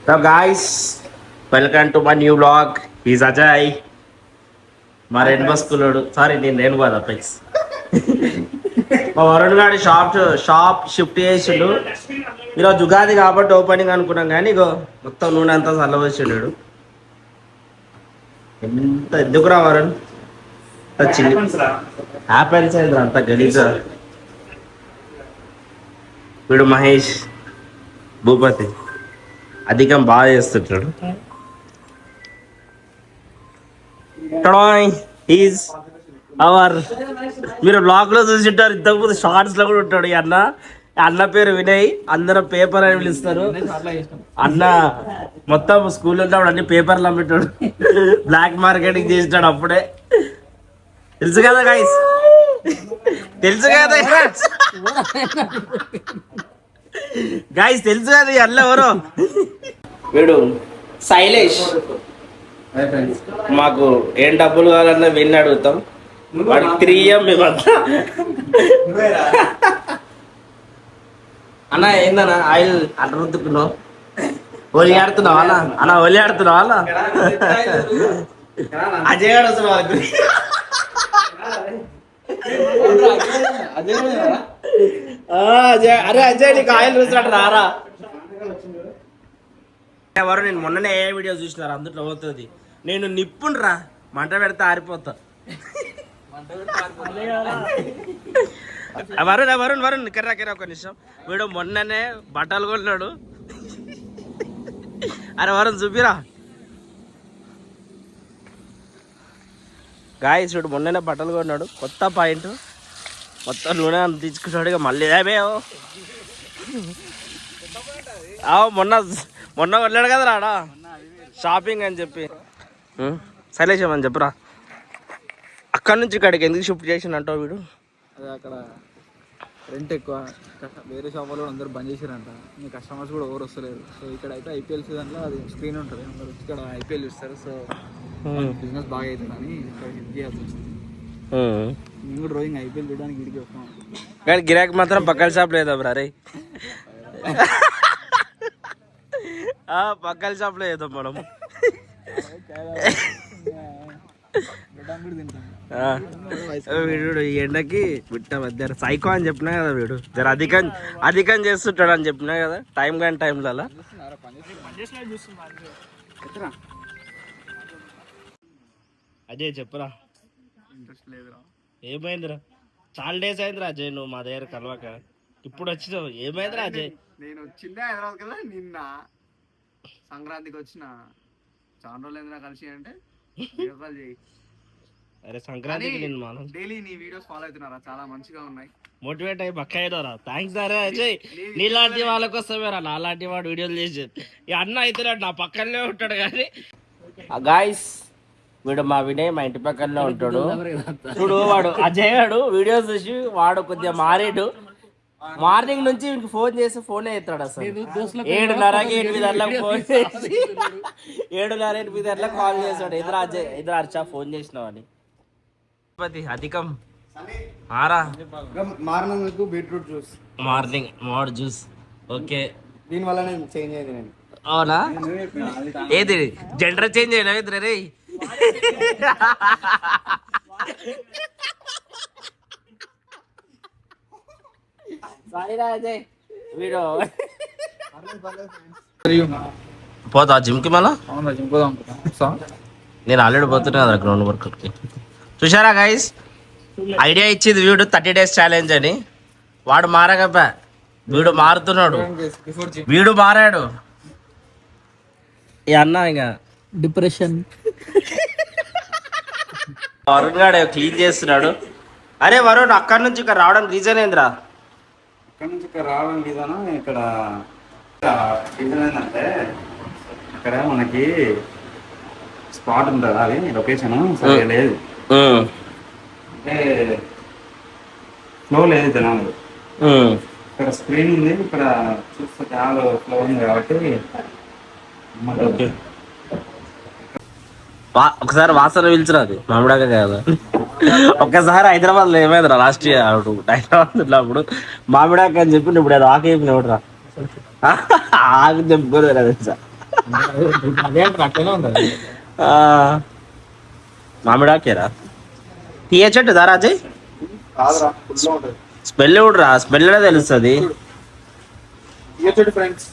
So guys, welcome to my new vlog. He's Ajay. మా rainbow school sorry నేను rainbow కదా please. మా వరుణ్ గారి షాప్ షిఫ్ట్ చేసిండు. ఈరోజు ఉగాది కాబట్టి ఓపెనింగ్ అనుకున్నాం కానీ ఇగో మొత్తం నూనె అంతా చల్లవచ్చిండు. ఎంత ఎందుకురా వరుణ్ చిన్న యాపిల్స్ అయింది అంత గలీజ. వీడు మహేష్ భూపతి అధికం బాగా చేస్తుంటాడు. అవర్ మీరు బ్లాగ్ లో చూసింటారు, ఇంతకుముందు షార్ట్స్ లో కూడా ఉంటాడు. అన్న పేరు వినయ్, అందరం పేపర్ అని పిలుస్తారు. అన్న మొత్తం స్కూల్లో ఉన్నప్పుడు అన్ని పేపర్లు అమ్మిటాడు, బ్లాక్ మార్కెటింగ్ చేసినాడు. అప్పుడే తెలుసు కదా గైస్, తెలుసు కదా గైస్, తెలుసు కదా అల్ల ఎవరో. వీడు శైలేష్. మాకు ఏం డబ్బులు కావాలన్నా విని అడుగుతాం. వాడికి 3M మేమంతా. అన్న ఏందన్నా ఆయిల్ అట్ట రుద్దుకున్నావు? హోలీ ఆడుతున్నావు అన్న? అన్న హోలీ ఆడుతున్నావు అన్న? అజయ్ గారు వస్తున్నావు అరే అజయ్ నీకు ఆయిల్ రుచినట్టు రారా. ఎవరు నేను మొన్ననే ఏ వీడియో చూసినారు, అందుట్లో పోతుంది. నేను నిప్పుండ్రా, మంట పెడితే ఆరిపోతా. వరుణ్ వరుణ్ వరుణ్ కిర్రా ఒక నిమిషం. వీడు మొన్ననే బట్టలు కొన్నాడు. అరే వరుణ్ చూపిరా గాయస్, వీడు మొన్ననే బట్టలు కొన్నాడు. కొత్త పాయింట్ మొత్తం నూనె తీసుకుంటాడు. ఇక మళ్ళీ మొన్న కొన్నాడు కదా రాడా షాపింగ్ అని చెప్పి. శైలేషం అని చెప్పురా. అక్కడ నుంచి ఇక్కడికి ఎందుకు షిఫ్ట్ చేసిండంటావు? వీడు అదే అక్కడ రెంట్ ఎక్కువ, వేరే షాపులో కూడా అందరూ బంద్ చేసారంట. మీ కస్టమర్స్ కూడా ఓవర్ వస్తలేరు. సో ఇక్కడ అయితే ఐపీఎల్ సీజన్లో అది స్క్రీన్ ఉంటుంది, అందరూ ఇక్కడ ఐపీఎల్ చూస్తారు. సో బిజినెస్ బాగా అవుతుందని ఇక్కడ షిఫ్ట్ చేయాల్సి వచ్చింది. మేము కూడా రోజు ఐపీఎల్ చూడడానికి ఇడికి వస్తాం. కానీ గిరాకీ మాత్రం పక్కల షాప్ లేదా బ్రా? రే పక్కల షాప్లో చేద్దాం మనం. వీడు ఈ ఎండకి బిట్ట మధ్యాహ్నం సైకో అని చెప్పినా కదా. వీడు జర అధికం చేస్తుంటాడు అని చెప్పినా కదా. టైం కానీ టైంలో అలా అజయ్ చెప్పురా. ఇంట్రెస్ట్ లేదురా. ఏమైందిరా? చాలా డేస్ అయిందిరా అజయ్ నువ్వు మా దగ్గర కలవక. ఇప్పుడు వచ్చినావు, ఏమైందిరా అజయ్? నేను వచ్చిందే హైదరాబాద్ కదా, నిన్న సంక్రాంతికి వచ్చిన. చాలా రోజులు ఏందిరా కలిసి అంటే వీడియో కాల్ చేయి. అరే సంక్రాంతికి నేను మనం డైలీ నీ వీడియోస్ ఫాలో అవుతున్నారా, చాలా మంచిగా ఉన్నాయి. మోటివేట్ అయ్యి బక్క అయినరా. థ్యాంక్స్ అరే అజయ్, నీలాంటి వాళ్ళ కోసమేరా నాలాంటి వాడు వీడియోలు చేసి. ఈ అన్న అయితే నా పక్కనే ఉంటాడు. కానీ గాయస్ వీడు మా వినయ్ మా ఇంటి పక్కనే ఉంటాడు. చూడు వాడు అజయ్ గాడు వీడియోస్ చూసి వాడు కొద్దిగా మారేడు. మార్నింగ్ నుంచి వీడికి ఫోన్ చేసి ఫోనే ఎత్తాడు. అసలు 7:30కి 8 ఫోన్ చేసి 7:30 కాల్ చేశాడు. ఎదురు అజయ్ ఎదురు అర్చా ఫోన్ చేసినావు అని. అధికం ఆరా morning beetroot juice, morning mode juice. Okay, దీని వల్ల నేను చేంజ్ అయ్యింది. నేను అవునా? ఏది జెండర్ చేంజ్ అయినా ఇద్దరు రే? వీడు పోతా జిమ్కి మళ్ళా? నేను ఆల్రెడీ పోతున్నా కదా గ్రౌండ్ వర్క్కి. చూసారా గైస్, ఐడియా ఇచ్చింది వీడు 30 days ఛాలెంజ్ అని. వాడు మారకపోయా, వీడు మారుతున్నాడు. వీడు మారాడు. ఈ అన్న ఇంకా డిప్రెషన్. వరుణ్ గాడు క్లీన్ చేస్తున్నాడు. అరే వరుణ్ అక్కడి నుంచి ఇక్కడ రావడానికి రీజన్ ఏందిరా? ఇక్కడ నుంచి ఇక్కడ రావడం రీజన్, ఇక్కడ రీజన్ ఏంటంటే ఇక్కడ మనకి స్పాట్ ఉంటుంది, అది లొకేషన్ సరిగా లేదు. అంటే ఫ్లో లేదు జనాలు. ఇక్కడ స్క్రీన్ ఉంది, ఇక్కడ చూస్తే జనాలు ఫ్లో ఉంది కాబట్టి. ఒకసారి వాసన పిలిచినది మామిడాక కదా. ఒక్కసారి హైదరాబాద్ లో ఏమైందిరా లాస్ట్ ఇయర్ హైదరాబాద్ ఉన్నప్పుడు మామిడాక అని చెప్పి ఇప్పుడు అది ఆకు చెప్పిన ఎవడరా ఆకు చెప్పుకోరు తెలుసా. అదే అట్లనే ఉంది. మామిడాకేరా తీయ చెట్టు దా రాజయ్. కాదురా ఫుల్ ఉంటుంది. స్మెల్ కూడా స్మెల్ తెలుస్తుంది. ఫ్రెండ్స్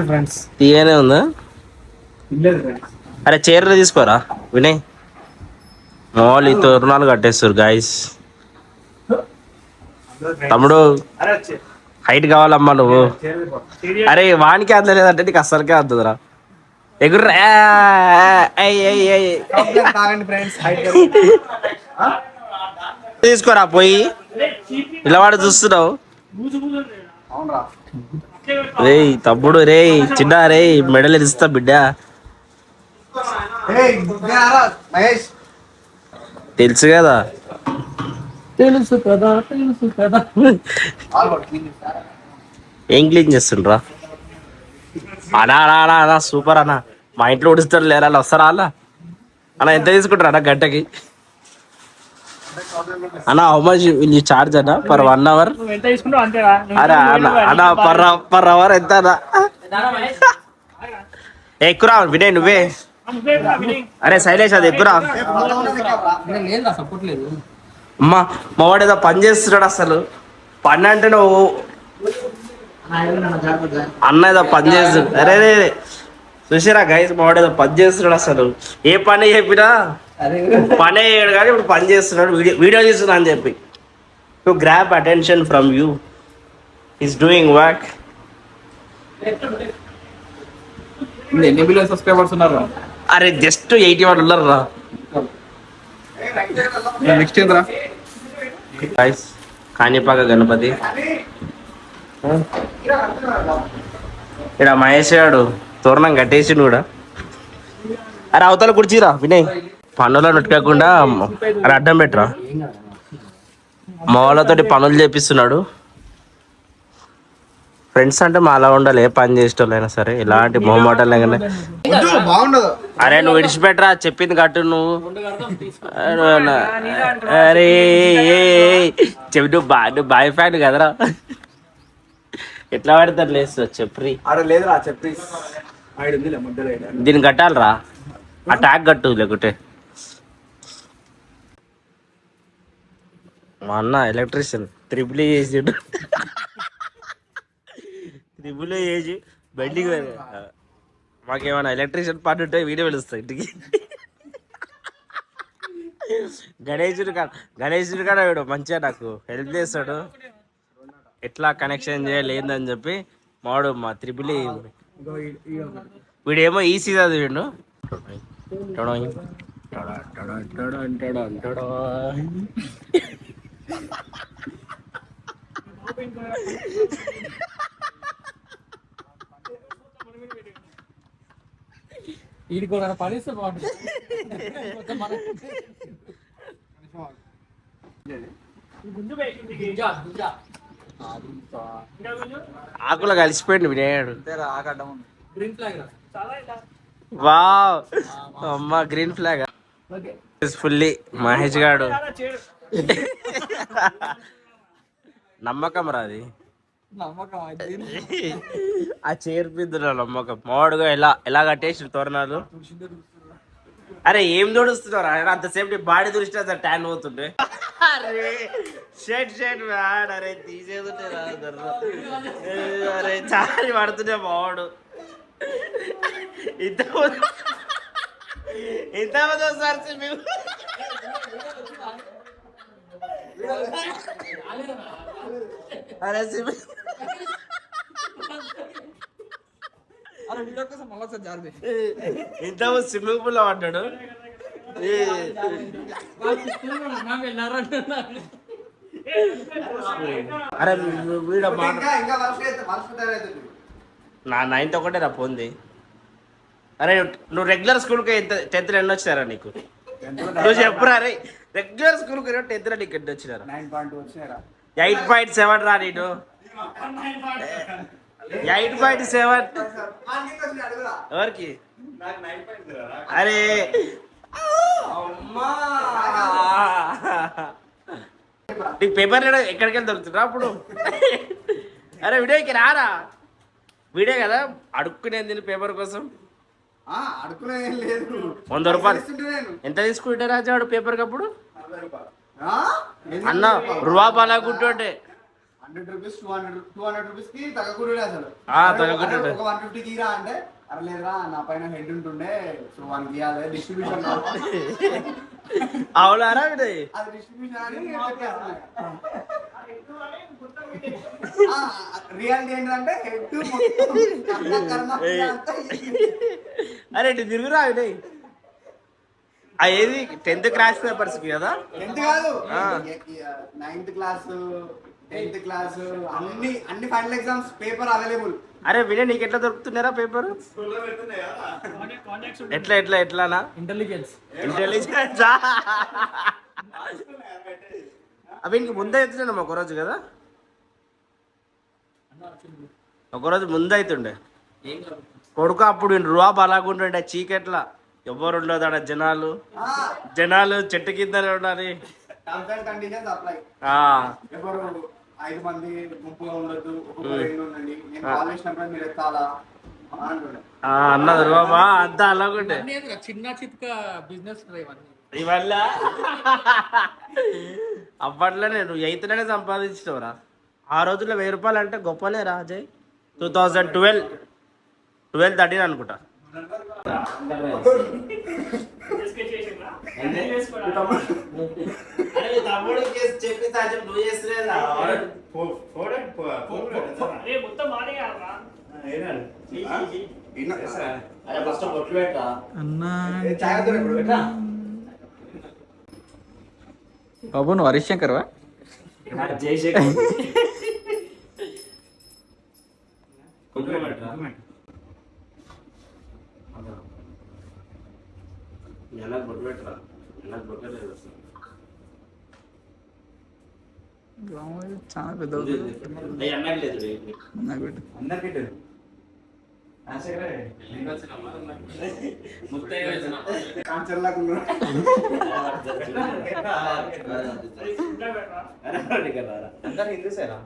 ఫ్రెండ్స్ తీయనే ఉందా? అరే చీరలు తీసుకోరా వినయ్. మామూలు ఈ తోరణాలు కట్టేస్తారు గాయస్. తమ్ముడు హైట్ కావాలమ్మా నువ్వు. అరే వానికి అందలేదంటే నీకు అస్సలకే అందుదురా. ఎగుర్రా తీసుకోరా పోయి ఇలా వాడు చూస్తున్నావు. రేయ్ తమ్ముడు రేయ్ చిన్న రేయ్ మెడలు ఇస్తా బిడ్డ. తెలుసు కదా ఏం క్లీన్ చేస్తుండ్రా? అనా అనా అనా అనా సూపర్ అన్న. మా ఇంట్లో ఉడుస్తారు లేరా వస్తారా అలా అన్న? ఎంత తీసుకుంటారా అన్న గంటకి? అన్న how much will you charge అన్న పర్ 1 hour? అరే అన్న అన్న పర్ అవర్ ఎంత అన్న? ఎక్కురా వినయ్ నువ్వే. అరే శైలేష్ అది ఎక్కురా. అమ్మా మా వాడు ఏదో పని చేస్తున్నాడు. అసలు పని అంటే నువ్వు అన్న ఏదో పని చేస్తున్నాడు. అరే రే చూసిరా గైస్ మా వాడు ఏదో పని చేస్తున్నాడు. అసలు ఏ పని చెప్పినా పని అయ్యాడు కానీ ఇప్పుడు పని చేస్తున్నాడు. వీడియో చేస్తున్నా అని చెప్పి to grab attention from you is doing work. ఎన్ని మిలియన్ సబ్స్క్రైబర్స్ ఉన్నారు? అరే జస్ట్ 81 ఉన్నారు రా. నెక్స్ట్ ఏంద్రా గైస్ కాణిపాక గణపతి. ఇక్కడ మహేష్ గాడు తోరణం కట్టేసిండు కూడా. అరే అవతల కుర్చీరా వినయ్. పనులో నొట్టుకోకుండా అరే అడ్డం పెట్టరా. మా వాళ్ళతోటి పనులు చేపిస్తున్నాడు. ఫ్రెండ్స్ అంటే మా అలా ఉండాలి. ఏ పని చేసేటోళ్ళైనా సరే ఇలాంటి మొహమాటాలు లేకుండా. బాగుండదు. అరే నువ్వు విడిచిపెట్టరా చెప్పింది కట్టు నువ్వు. అరే చెప్పి నువ్వు బాయ్ ఫ్యాన్ కదరా. ఎట్లా పడతారు లేదు చెప్పి. అరే లేదురా చెప్పి దీన్ని కట్టాలరా. ఆ ట్యాగ్ కట్టు లేకుంటే. మా అన్న ఎలక్ట్రీషియన్ 3 చేసిండు. 3 చేసి బయటికి మాకేమైనా ఎలక్ట్రీషియన్ పార్ట్ ఉంటే వీడియో పిలుస్తాయి ఇంటికి. గణేశుడు కాడ వీడు మంచిగా నాకు హెల్ప్ చేస్తాడు. ఎట్లా కనెక్షన్ చేయాలి ఏందని చెప్పి మావాడు మా 3 వీడేమో ఈసీ చదివిండు. వీడికి పనిస్తే బాగుంటుంది. ఆకులో కలిసిపోయింది వినాయాడు. గ్రీన్ వావ్ అమ్మా గ్రీన్ ఫ్లాగ్ ఫుల్లీ మహేష్ గాడు. నమ్మకం రాది ఆ చేర్పిద్దురా నమ్మకం. మావాడుగా ఎలా కట్టేసి తోరణాలు. అరే ఏం దొడుస్తున్నారు ఆయన అంతసేపు బాడీ దృష్టి అసలు ట్యాన్ పోతుండే. అరే షర్ట్ మ్యాడ్. అరే తీసేది అరే చారి పడుతుండే మావాడు. ఇంతమంది వస్తారు మేము. అరే ఇంత స్విమ్మింగ్ పూల్ లో పడ్డాడు. అరే వీడ నా 9th ఒకటే రా పోంది. అరే నువ్వు రెగ్యులర్ స్కూల్కి 10th ఎన్ని వచ్చారా నీకు? నువ్వు చెప్పురా. అరే రెగ్యులర్ స్కూల్కి 10th నీకు ఎన్ని వచ్చినారా? 8.7 రా. నేను 8.7 ఎవరికి? అరే నీకు పేపర్ ఎక్కడికి వెళ్ళి దొరుకుతుందా అప్పుడు? అరే వీడియోకి రారా వీడే కదా అడుక్కునేది తిని పేపర్ కోసం. అడుకునే లేదు, 100 రూపాయలు నేను ఎంత తీసుకుంటే రాజా వాడు పేపర్ కప్పుడు 40 రూపాయలు. అన్న రువాబ్ అలా గుంటుంటే 100 రూపీస్ 200 రూపీస్ కి తగ్గకూడదు అసలు. తగ్గకూడదు. ఒక 150 రా అంటే అరే లేదురా నా పైన హెడ్ ఉంటుండే సో వానికి ఇవ్వాలి డిస్ట్రిబ్యూషన్ అవునారా వినయ్? అది డిస్ట్రిబ్యూషన్ అని రియాలిటీ ఏంటంటే హెడ్ అరే ఇటు తిరుగురా వినయ్. ఏది 10th క్లాస్ పేపర్స్ కి కదా? 10th కాదు 9th క్లాస్ 10th క్లాస్ అన్ని ఫైనల్ ఎగ్జామ్స్ పేపర్ అవైలబుల్. అరే వినయ్ నీకు ఎట్లా దొరుకుతున్నారా పేపర్? ఎట్లానా? ఇంటెలిజెన్స్ అవి ఇంక ముందే అవుతున్నాను ఒకరోజు కదా, ఒకరోజు ముందే అవుతుండే కొడుకు. అప్పుడు రువాబ్ అలాగుంటుండే చీకట్లా, ఎవరు ఉండదు ఆడ, జనాలు చెట్టు కిందనే ఉండాలి. Conditions apply. ఎవరు 5 మంది గుంపుగా ఉండొద్దు, ఒక్కొక్కరు ఉండండి, నేను కాల్ చేసినప్పుడు మీరు ఎత్తాలా అన్నది రువాబా అంతా అలాగుండే. చిన్న చిత్క బిజినెస్ ఇవల్ల అప్పట్లో నేను 8th సంపాదించినవరా. ఆ రోజుల్లో 1000 రూపాయలు అంటే గొప్పలే రా అజయ్. 2012-13 అనుకుంటా. తమ్ముడు చెప్పి నువ్వు చేస్తున్నా బాబు నువ్వు హరిశంకర్ వా? జయశంకర్ చాలా పెద్ద అందరు హిందూసేనా?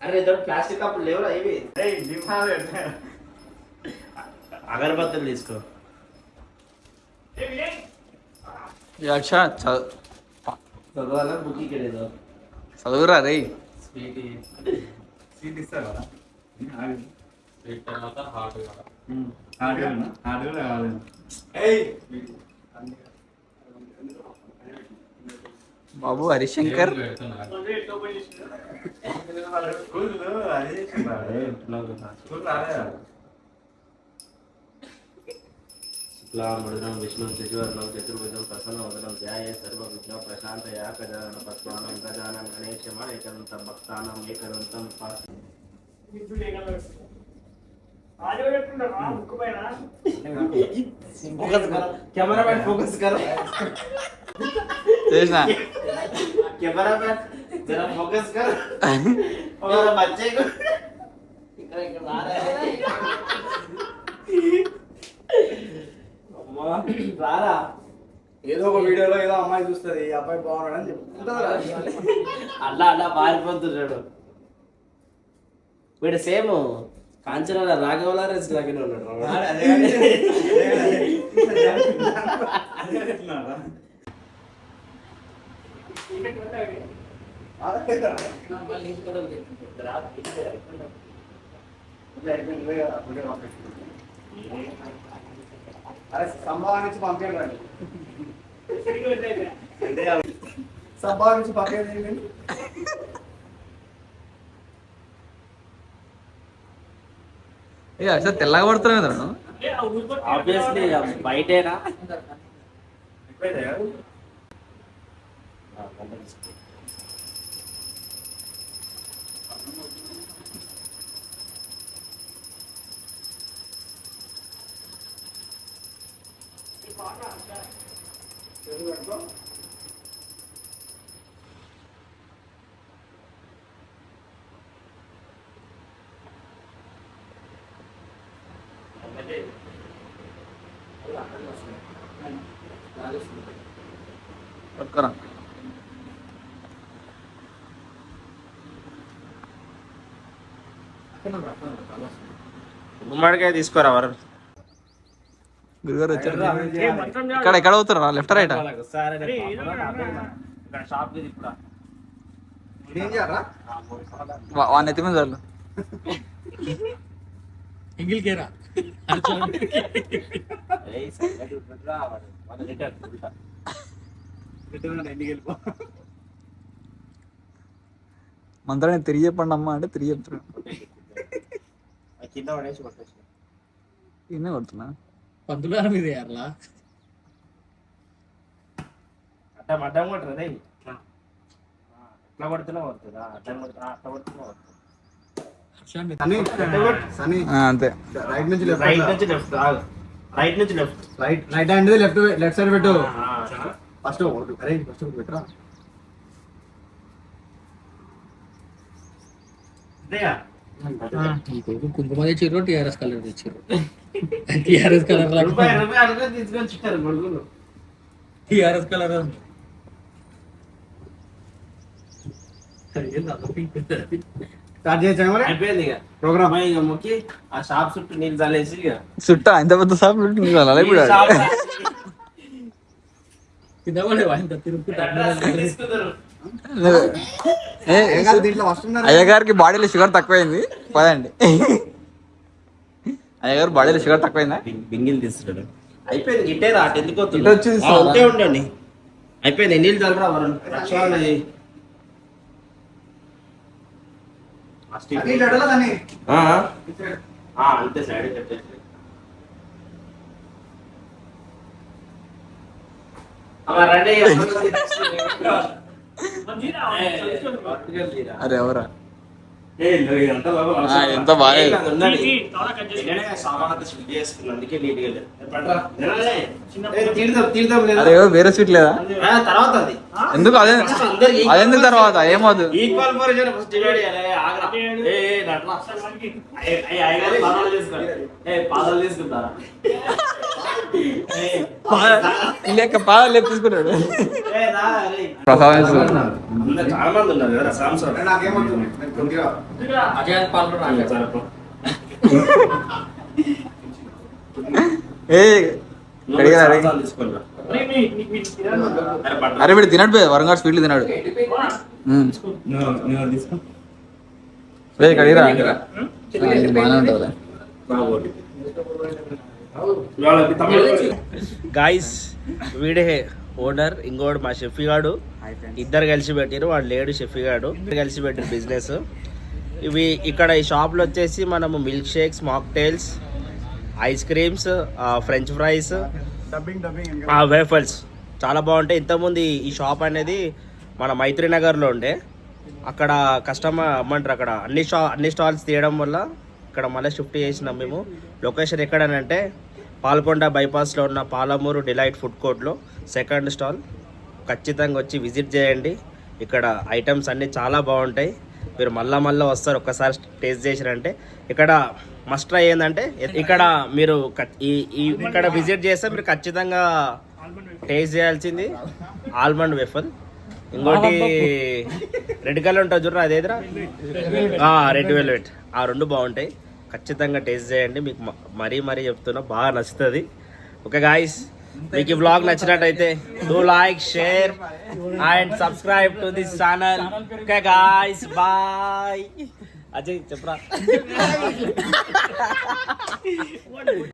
అరే ప్లాస్టిక్ కప్పులు లేవురా ఇవి? అగరబత్తులు తీసుకో. చదవాలా బుక్ ఇక్కడేదో చదువురా రే. స్వీట్ ఇస్తారు కదా, బాబు హరిశంకర్ శుక్లాంబరం విష్ణు శశివర్ణం చతుర్భుజం ప్రసన్నవదనం ధ్యాయే సర్వవిఘ్న ప్రశాంతయా గజానన పద్మానం గజానం గణేశమ ఏకదంతం భక్తానం ఏకదంతం కెమెరామెన్ ఫోకస్ కరో. చేసిన కెమెరామెన్ జరా ఫోకస్ కర్. और बच्चे को ఇక్కడ ఇక్కడ రారా. ఏదో ఒక వీడియోలో ఏదో అమ్మాయి చూస్తుంది, ఈ అబ్బాయి బాగున్నాడు అని చెప్తుంది. అలా పారిపోతున్నాడు వీడు. సేమ్ కాంచన రాఘవలా రెస్ లాగానే ఉన్నాడు. అరే సంభావించి పంపించండి, సంభావించి పంపించండి. అసలు తెల్లగా పడుతున్నాయి కదా ఆబ్వియస్లీ బయటేనా. పట్టుకోరా. గుమ్మడికాయ తీసుకోరా వరుణ్. గురుగారు వచ్చారు. ఇక్కడ ఎక్కడ అవుతారా? లెఫ్ట్ రైటా? వాన్ ఎత్తి మీద చాలు. మంత్రాన్ని తిరిగి చెప్పండి అమ్మా అంటే తిరిగి చెప్తున్నా. కింద పడేసి కొట్టేసి ఇన్నే కొడుతున్నా. పంతులు మీద అట్లా అడ్డం అడ్డం కొట్టరు ఎట్లా కొడుతున్నా కొడుతుందా? అడ్డం కొడుతున్నా అట్లా కొడుతున్నా కొడుతుంది. అంతే. రైట్ నుంచి లెఫ్ట్ రైట్ నుంచి లెఫ్ట్ రైట్ నుంచి left right hand left side పెట్టు. ఫస్ట్ పెట్టరా. కుంకుమ తెచ్చిర్రు, టీఆర్ఎస్ కలర్ తెచ్చిర్రు. టీఆర్ఎస్ కలర్ తీసుకొని చిట్టారు కొడుకులు. టీఆర్ఎస్ కలర్ స్టార్ట్ చేసాం అయిపోయింది ఇక ప్రోగ్రామ్. ఇక మొక్కి ఆ షాప్ చుట్టూ నీళ్ళు చల్లేసి ఇక చుట్టా ఇంత పెద్ద సాప్ ఇప్పుడు కింద పడేవా ఇంత తిరుగుతుంటా. తీసుకుంటారు. అయ్యగారికి బాడీలో షుగర్ తక్కువైంది. పదండి. అయ్యగారు బాడీలో షుగర్ తక్కువైందా? బింగిల్ తీసుకుంటాడు. అయిపోయింది ఇట్టే రా అటు ఎందుకు ఇటు వచ్చేసి ఉంటే ఉండండి. అయిపోయింది నీళ్ళు చల్లరా వరుణ్. రక్షణ అంతే సైడ్ కట్టేసి అరే ఎవరా? ఎంత బాగా అరే వేరే స్వీట్ లేదా? తర్వాత అది ఎందుకు అదే అదెందుకు తర్వాత ఏమవుతుంది? ఈక్వల్ పాదాలు తీసుకుంటారా? లేక పాదాలు లేపు తీసుకున్నాడు. ప్రసాదం తీసుకున్నాడు. చాలా మంది ఉన్నారు కదా సాంసర్. అరే వీడు తినడు పోయి వరంగల్ స్వీట్లు తిన్నాడు. కడిగిరా బాగానే ఉంటుంది. గాయస్ వీడే ఓనర్, ఇంకోడు మా షెఫీ గాడు. ఇద్దరు కలిసి పెట్టారు, వాడు లేడు షెఫీ గాడు. కలిసి పెట్టారు బిజినెస్. ఇవి ఇక్కడ ఈ షాప్లో వచ్చేసి మనము milk shakes, mocktails, ice creams, French fries, waffles చాలా బాగుంటాయి. ఇంతకుముందు ఈ షాప్ అనేది మన మైత్రి నగర్లో ఉండే. అక్కడ కస్టమర్ అమ్మంటారు, అక్కడ అన్ని స్టాల్స్ తీయడం వల్ల ఇక్కడ మళ్ళీ షిఫ్ట్ చేసినాం మేము. లొకేషన్ ఎక్కడనంటే పాల్కొండ బైపాస్లో ఉన్న పాలమూరు డిలైట్ ఫుడ్ కోర్ట్లో సెకండ్ స్టాల్. ఖచ్చితంగా వచ్చి విజిట్ చేయండి. ఇక్కడ ఐటమ్స్ అన్నీ చాలా బాగుంటాయి. మీరు మళ్ళీ వస్తారు ఒక్కసారి టేస్ట్ చేసిరంటే. ఇక్కడ మస్ట్ ట్రై ఏంటంటే ఇక్కడ మీరు ఇక్కడ విజిట్ చేస్తే మీరు ఖచ్చితంగా టేస్ట్ చేయాల్సింది ఆల్మండ్ వేఫల్. ఇంకోటి రెడ్ కలర్ ఉంటుంది చూడరా, అదేదిరా రెడ్ వెల్వెట్. ఆ రెండు బాగుంటాయి. ఖచ్చితంగా టేస్ట్ చేయండి, మీకు మరీ చెప్తున్నా బాగా నచ్చుతుంది. ఓకే గాయ్స్, మీకు ఈ బ్లాగ్ నచ్చినట్టయితే do like, share and subscribe to this channel. Okay guys, bye. Ajay చెప్పరా.